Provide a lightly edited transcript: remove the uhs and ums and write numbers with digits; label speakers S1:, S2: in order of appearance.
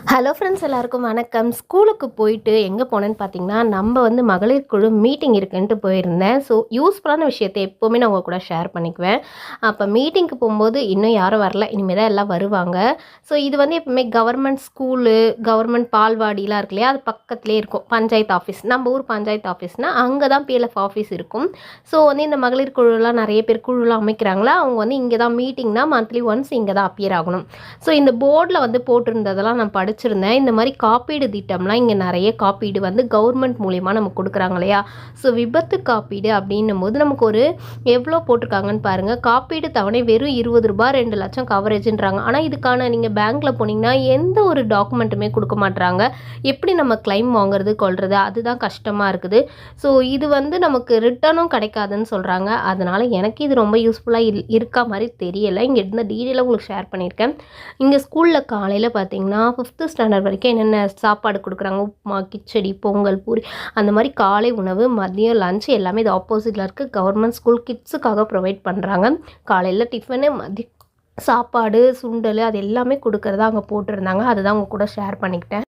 S1: Hello friends, எல்லாருக்கும் வணக்கம். ஸ்கூலுக்கு போயிட்டு எங்கே போனேன்னு பார்த்தீங்கன்னா, நம்ம வந்து மகளிர் குழு மீட்டிங் இருக்குன்ட்டு போயிருந்தேன். ஸோ யூஸ்ஃபுல்லான விஷயத்த எப்போவுமே நான் உங்க கூட ஷேர் பண்ணிக்குவேன். அப்போ மீட்டிங்க்கு போகும்போது இன்னும் யாரும் வரல, இனிமேல் தான் எல்லாம் வருவாங்க. ஸோ இது வந்து எப்பவுமே கவர்மெண்ட் ஸ்கூலு, கவர்மெண்ட் பால்வாடிலாம் இருக்கு இல்லையா, அது பக்கத்துலேயே இருக்கும். பஞ்சாயத்து ஆஃபீஸ், நம்ம ஊர் பஞ்சாயத்து ஆஃபீஸ்னால் அங்கே தான் பிஎல்எஃப் ஆஃபீஸ் இருக்கும். ஸோ வந்து இந்த மகளிர் குழுலாம் நிறைய பேர் குழுலாம் அமைக்கிறாங்களா, அவங்க வந்து இங்கே தான் மீட்டிங்னா மந்த்லி ஒன்ஸ் இங்கே தான் அப்பியர் ஆகணும். ஸோ இந்த போர்டில் வந்து போட்டிருந்ததெல்லாம் நான் படிச்சிருந்தேன். இந்த மாதிரி காப்பீடு திட்டம்லாம் இங்கே நிறைய காப்பீடு வந்து கவர்மெண்ட் மூலிமா நமக்கு கொடுக்குறாங்க இல்லையா. ஸோ விபத்து காப்பீடு அப்படின்னும் போது நமக்கு ஒரு எவ்வளோ போட்டிருக்காங்கன்னு பாருங்கள். காப்பீடு தவணை வெறும் ரூ. 20 2 லட்சம் கவரேஜ்ன்றாங்க. ஆனால் இதுக்கான நீங்கள் பேங்க்கில் போனீங்கன்னா எந்த ஒரு டாக்குமெண்ட்டுமே கொடுக்க மாட்றாங்க. எப்படி நம்ம கிளைம் வாங்குறது கொள்வது, அதுதான் கஷ்டமாக இருக்குது. ஸோ இது வந்து நமக்கு ரிட்டர்னும் கிடைக்காதுன்னு சொல்கிறாங்க. அதனால் எனக்கு இது ரொம்ப யூஸ்ஃபுல்லாக இருக்கா மாதிரி தெரியலை. இங்கே இருந்த டீட்டெயிலாக உங்களுக்கு ஷேர் பண்ணியிருக்கேன். இங்கே ஸ்கூலில் காலையில் பார்த்தீங்கன்னா 5th ஸ்டாண்டர்ட் வரைக்கும் என்னென்ன சாப்பாடு கொடுக்குறாங்க, உப்புமா, கிச்சடி, பொங்கல், பூரி, அந்த மாதிரி காலை உணவு, மதியம் லஞ்ச் எல்லாமே இது ஆப்போசிட்டில் இருக்குது. கவர்மெண்ட் ஸ்கூல் கிட்ஸுக்காக ப்ரொவைட் பண்ணுறாங்க. காலையில் டிஃபனு, சாப்பாடு, சுண்டல், அது எல்லாமே கொடுக்குறதா அங்கே போட்டிருந்தாங்க. அதுதான் உங்க கூட ஷேர் பண்ணிக்கிட்டேன்.